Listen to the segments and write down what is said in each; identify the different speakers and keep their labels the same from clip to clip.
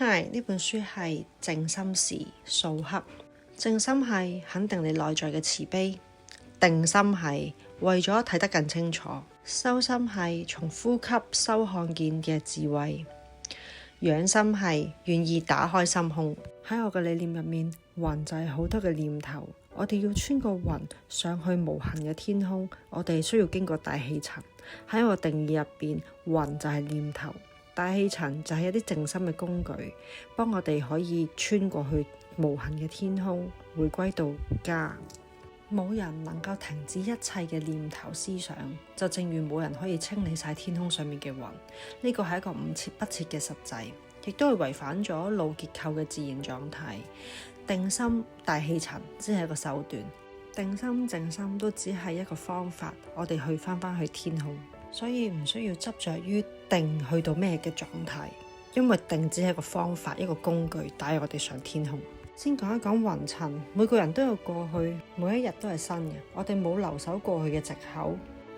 Speaker 1: Hi，呢本書係靜心時素刻。靜心係肯定你內在嘅慈悲，定心係為咗睇得更清楚，修心係從呼吸收看見嘅智慧，養心係願意打開心胸。喺我嘅理念入面，雲就係好多嘅念頭，我哋要穿過雲上去無限嘅天空，我哋需要經過大氣層。喺我定義入邊，雲就係念頭，大氣層就係一啲靜心嘅工具，幫我哋可以穿過去無限嘅天空，回歸到家。冇人能夠停止一切嘅念頭思想，就正如冇人可以清理晒天空上面嘅雲。呢個係一個唔切不切嘅實際，亦都係違反咗腦結構嘅自然狀態。定心、大氣層只係一個手段，定心、靜心都只係一個方法，我哋去翻去天空。所以唔需要執着於定去到咩嘅狀態，因為定只係一個方法，一個工具，帶我哋上天空。先講一講雲層，每個人都有過去，每一日都係新嘅。我哋冇留守過去嘅藉口，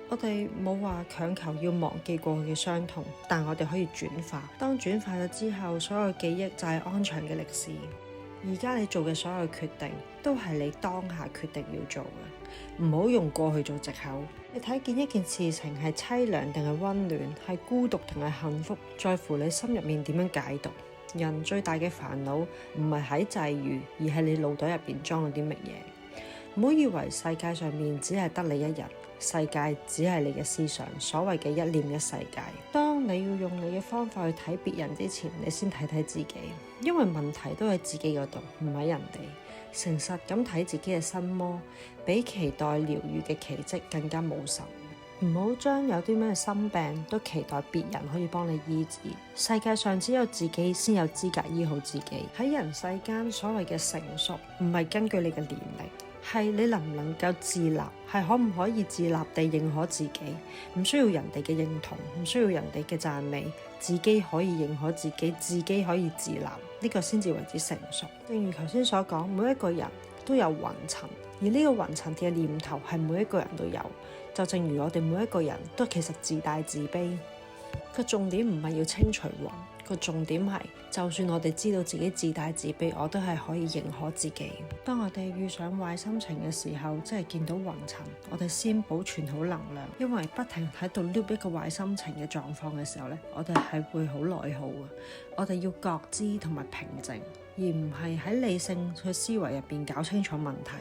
Speaker 1: 我哋冇話強求要忘記過去嘅傷痛，但我哋可以轉化。當轉化咗之後，所有記憶就係安詳嘅歷史。而家你做嘅所有決定，都係你當下決定要做嘅，唔好用過去做藉口。你睇見一件事情係淒涼定係溫暖，係孤獨定係幸福，在乎你心入面點樣解讀。人最大嘅煩惱唔係喺際遇，而係你腦袋入邊裝咗啲乜嘢。唔好以為世界上面只係得你一人，世界只係你嘅思想，所謂嘅一念一世界。當你要用你嘅方法去睇別人之前，你先睇睇自己，因為問題都喺自己嗰度，唔喺人哋。誠實咁睇自己嘅心魔，比期待療癒嘅奇蹟更加冇神。唔好將有啲咩心病都期待別人可以幫你醫治。世界上只有自己先有資格醫好自己。喺人世間，所謂嘅成熟唔係根據你嘅年齡，係你能唔能夠自立，係可唔可以自立地認可自己，唔需要人哋嘅認同，唔需要人哋嘅讚美，自己可以認可自己，自己可以自立，呢個先至為之成熟。正如頭先所講，每一個人都有雲層，而呢個雲層嘅念頭係每一個人都有。就正如我哋每一個人都其實自大自卑，個重點唔係要清除雲，個重點係就算我哋知道自己自大自卑，我都係可以認可自己。當我哋遇上壞心情嘅時候，即係見到雲層，我哋先保存好能量，因為不停喺度 loop 一個壞心情嘅狀況嘅時候呢，我哋係會好內耗嘅。我哋要覺知同埋平靜，而唔係喺理性去思維入邊搞清楚問題。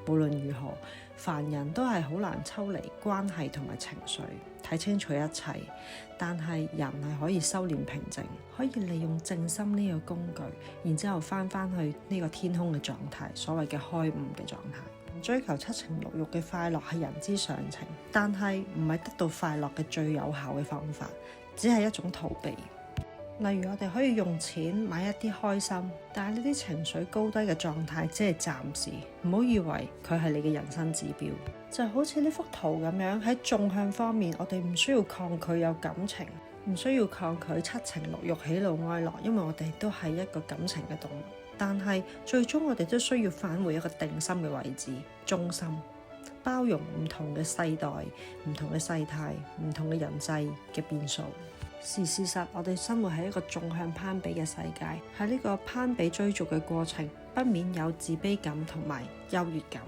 Speaker 1: 無論如何，凡人都係好難抽離關係同埋情緒，睇清楚一切。但係人係可以修煉平靜，可以利用靜心呢個工具，然之後翻去呢個天空嘅狀態，所謂嘅開悟嘅狀態。追求七情六欲嘅快樂係人之常情，但係唔係得到快樂嘅最有效嘅方法，只係一種逃避。例如我哋可以用錢買一啲開心，但係呢啲情緒高低嘅狀態只係暫時，唔好以為佢係你嘅人生指標。就好似呢幅圖咁樣，喺縱向方面，我哋唔需要抗拒有感情，唔需要抗拒七情六欲、喜怒哀樂，因為我哋都係一個感情嘅動物。但係最終我哋都需要返回一個定心嘅位置，中心，包容唔同嘅世代、唔同嘅世態、唔同嘅人際嘅變數。事實，我哋生活喺一個縱向攀比嘅世界，喺呢個攀比追逐嘅過程，不免有自卑感同埋優越感。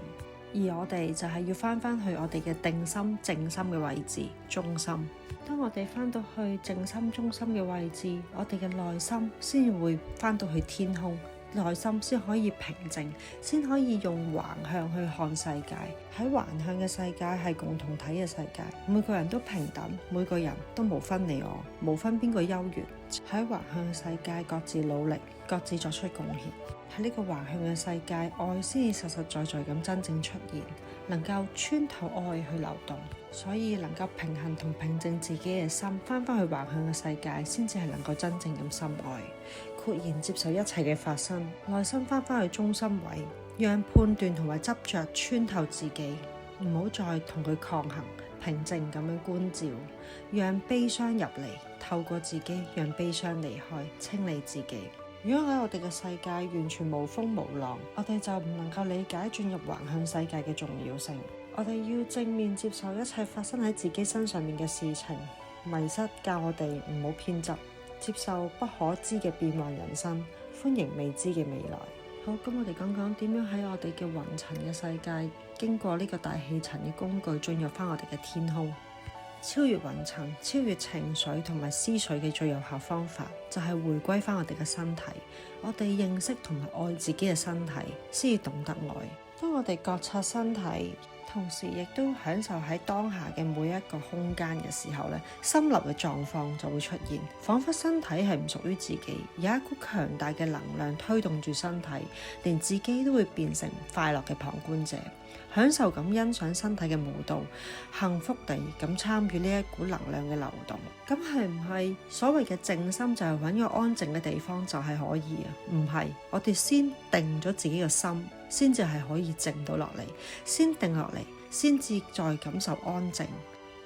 Speaker 1: 而我哋就係要翻去我哋嘅定心、靜心嘅位置，中心。當我哋翻到去靜心、中心嘅位置，我哋嘅內心先會翻到去天空。內心先可以平靜，先可以用橫向去看世界。喺橫向嘅世界係共同體嘅世界，每個人都平等，每個人都無分你我，無分邊個優越。喺橫向嘅世界，各自努力，各自作出貢獻。喺呢個橫向嘅世界，愛先至實實在在咁真正出現，能夠穿透愛去流動。所以能夠平衡同平靜自己嘅心，翻去橫向嘅世界，先至係能夠真正咁心愛。豁然接受一切嘅發生，內心翻去中心位，讓判斷同埋執着穿透自己，唔好再同佢抗衡，平靜咁樣觀照，讓悲傷入嚟，透過自己讓悲傷離開，清理自己。如果喺我哋嘅世界完全無風無浪，我哋就唔能夠理解進入橫向世界嘅重要性。我哋要正面接受一切發生喺自己身上面嘅事情，迷失教我哋唔好偏執。接受不可知嘅變幻人生，歡迎未知嘅未來。好，咁我哋講講點樣喺我哋嘅雲層嘅世界，經過呢個大氣層嘅工具進入翻我哋嘅天空。超越雲層、超越情緒同埋思緒嘅最有效方法，就係回歸翻我哋嘅身體。我哋認識同埋愛自己嘅身體，先至懂得愛。當我哋覺察身體，同時亦都享受喺當下嘅每一個空間嘅時候咧，心流嘅狀況就會出現，彷彿身體係唔屬於自己，有一股強大嘅能量推動住身體，連自己都會變成快樂嘅旁觀者，享受咁欣賞身體嘅舞蹈，幸福地咁參與呢一股能量嘅流動。咁係唔係所謂嘅靜心就係揾個安靜嘅地方就係可以啊？唔係，我哋先定咗自己嘅心，先至係可以靜到落嚟，先定落嚟，先至再感受安靜。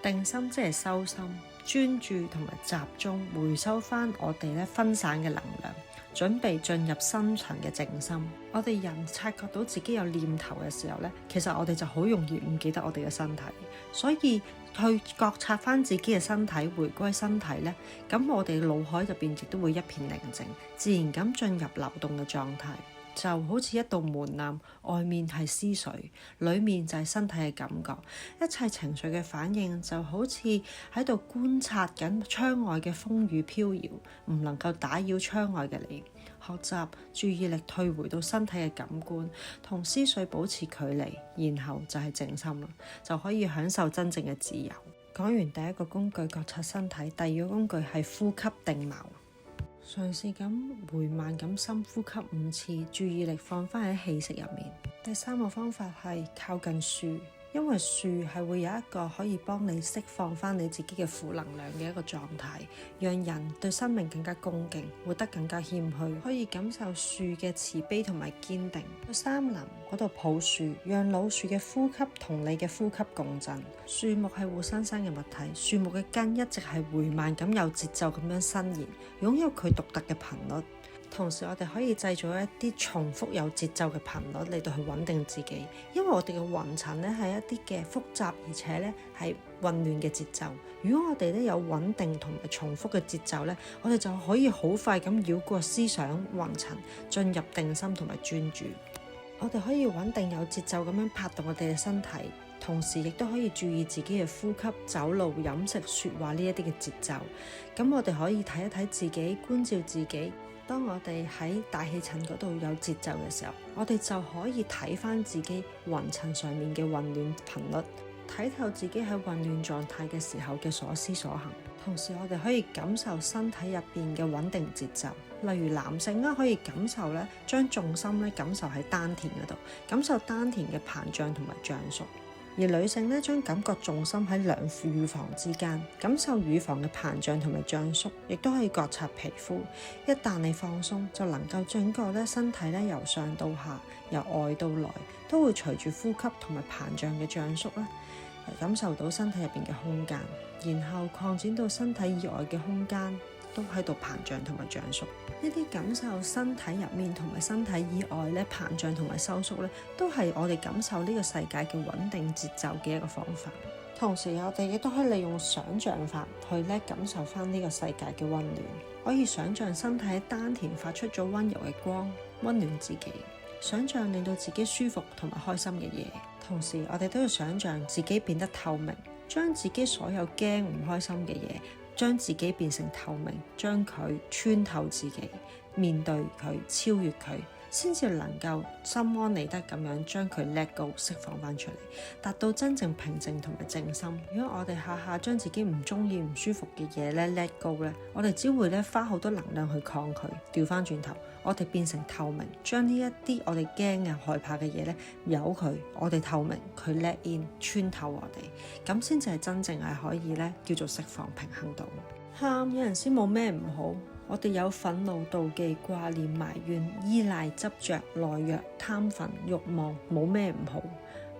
Speaker 1: 定心即係收心、專注同埋集中，回收翻我哋分散嘅能量，準備進入深層嘅靜心。我哋人察覺到自己有念頭嘅時候咧，其實我哋就好容易唔記得我哋嘅身體，所以去覺察翻自己嘅身體，回歸身體咧，咁我哋腦海入邊亦都會一片寧靜，自然咁進入流動嘅狀態。就好似一道門檻，外面係思緒，裡面就係身體嘅感覺。一切情緒嘅反應就好似喺度觀察緊窗外嘅風雨飄搖，唔能夠打擾窗外嘅你。學習注意力退回到身體嘅感官，同思緒保持距離，然後就係靜心啦，就可以享受真正嘅自由。講完第一個工具覺察身體，第二個工具係呼吸定錨。嘗試咁回慢咁深呼吸5次，注意力放翻喺氣息入面。第三個方法係靠近樹，因為樹係會有一個可以幫你釋放翻你自己嘅負能量嘅一個狀態，讓人對生命更加恭敬，活得更加謙虛，可以感受樹嘅慈悲同埋堅定。去山林嗰度抱樹，讓老樹嘅呼吸同你嘅呼吸共振。樹木係活生生嘅物體，樹木嘅根一直係回慢咁有節奏咁樣伸延，擁有佢獨特嘅頻率。同時我哋可以製造一啲重複有節奏嘅頻率嚟到去穩定自己，因為我哋嘅雲層咧係一啲嘅複雜而且咧係混亂嘅節奏。如果我哋咧有穩定同埋重複嘅節奏咧，我哋就可以好快咁繞過思想雲層，進入定心同埋專注。我哋可以穩定有節奏咁樣拍動我哋嘅身體，同時亦都可以注意自己嘅呼吸、走路、飲食、說話呢一啲嘅節奏。咁我哋可以睇一睇自己，觀照自己。當我哋喺大氣層嗰度有節奏嘅時候，我哋就可以睇翻自己雲層上面嘅混亂頻率，睇透自己喺混亂狀態嘅時候嘅所思所行。同時我哋可以感受身體入邊嘅穩定節奏，例如男性可以感受將重心感受喺丹田嗰度，感受丹田嘅膨脹同埋脹縮。而女性將感覺重心喺兩副乳房之間，感受乳房嘅膨脹同埋脹縮，亦都可以覺察皮膚。一旦你放鬆，就能夠整個身體由上到下，由外到內，都會隨住呼吸同埋膨脹嘅脹縮感受到身體入邊嘅空間，然後擴展到身體以外嘅空間，都喺度膨脹同埋脹縮。呢啲感受身體入面同埋身體以外膨脹同埋收縮都係我哋感受呢個世界嘅穩定節奏嘅一個方法。同時我哋亦都可以利用想像法去感受翻呢個世界嘅溫暖，可以想像身體喺丹田發出咗溫柔嘅光，溫暖自己，想像令到自己舒服同埋開心嘅嘢。同時我哋都要想像自己變得透明，將自己所有驚唔開心嘅嘢，將自己變成透明，將佢穿透自己，面對佢，超越佢，先至能夠心安理得咁樣將佢 let go 釋放翻出嚟，達到真正平靜同埋靜心。如果我哋下下將自己唔中意、唔舒服嘅嘢let go我哋只會花好多能量去抗拒。調翻轉頭，我哋變成透明，將呢一啲我哋驚嘅、害怕嘅嘢由佢，我哋透明，佢 let in 穿透我哋，咁先至係真正係可以叫做釋放、平衡到。喊有陣時冇咩唔好。我哋有憤怒、妒忌、掛念、埋怨、依賴、執着、懦弱、貪婪、慾望，冇咩唔好。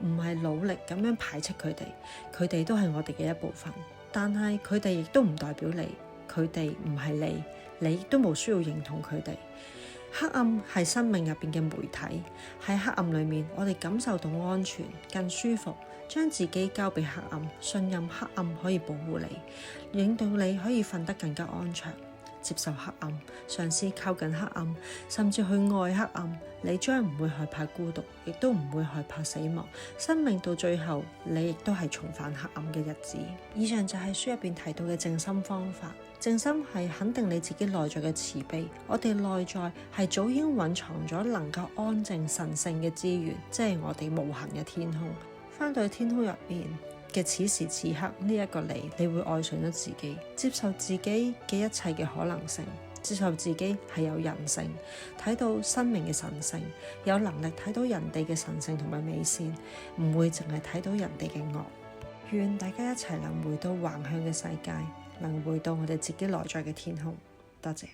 Speaker 1: 唔係努力咁樣排斥佢哋，佢哋都係我哋嘅一部分。但係佢哋亦都唔代表你，佢哋唔係你，你亦都冇需要認同佢哋。黑暗係生命入邊嘅媒體，喺黑暗裏面，我哋感受到安全、更舒服，將自己交俾黑暗，信任黑暗可以保護你，令到你可以瞓得更加安詳。接受黑暗，嘗試靠近黑暗，甚至去愛黑暗，你將唔會害怕孤獨，亦都唔會害怕死亡。生命到最後，你亦都係重返黑暗嘅日子。以上就係書入邊提到嘅靜心方法。靜心係肯定你自己內在嘅慈悲，我哋內在係早已經蘊藏咗能夠安靜神聖嘅資源，即係我哋無限嘅天空。翻到去天空入邊嘅此時此刻呢一個你會愛上咗自己，接受自己嘅一切嘅可能性，接受自己係有人性，睇到生命嘅神聖，有能力睇到人哋嘅神聖同埋美善，唔會淨係睇到人哋嘅惡。願大家一齊能回到橫向嘅世界，能回到我哋自己內在嘅天空。多謝。